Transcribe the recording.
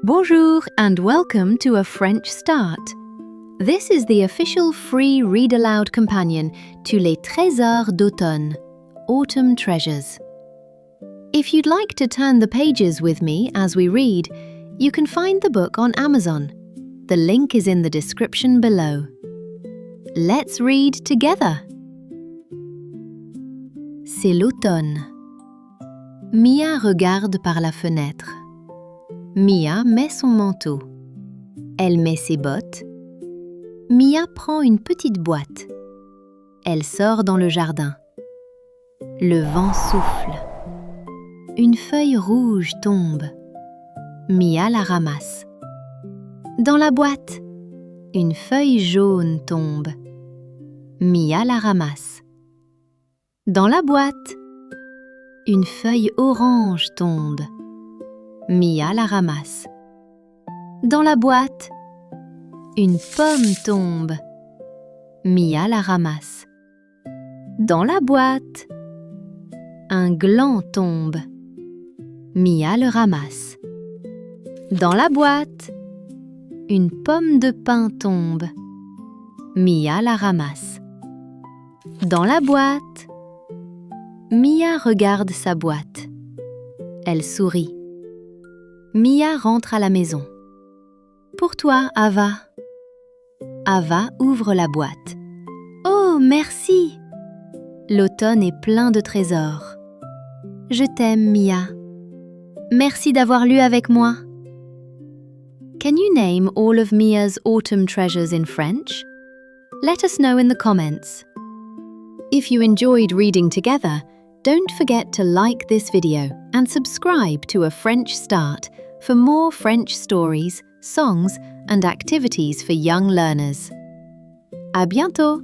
Bonjour and welcome to A French Start. This is the official free read-aloud companion to Les Trésors d'automne, Autumn Treasures. If you'd like to turn the pages with me as we read, you can find the book on Amazon. The link is in the description below. Let's read together. C'est l'automne. Mia regarde par la fenêtre. Mia met son manteau. Elle met ses bottes. Mia prend une petite boîte. Elle sort dans le jardin. Le vent souffle. Une feuille rouge tombe. Mia la ramasse. Dans la boîte, une feuille jaune tombe. Mia la ramasse. Dans la boîte, une feuille orange tombe. Mia la ramasse. Dans la boîte, une pomme tombe. Mia la ramasse. Dans la boîte, un gland tombe. Mia le ramasse. Dans la boîte, une pomme de pin tombe. Mia la ramasse. Dans la boîte, Mia regarde sa boîte. Elle sourit. Mia rentre à la maison. Pour toi, Ava. Ava ouvre la boîte. Oh, merci! L'automne est plein de trésors. Je t'aime, Mia. Merci d'avoir lu avec moi. Can you name all of Mia's autumn treasures in French? Let us know in the comments. If you enjoyed reading together, don't forget to like this video and subscribe to A French Start for more French stories, songs, and activities for young learners. À bientôt!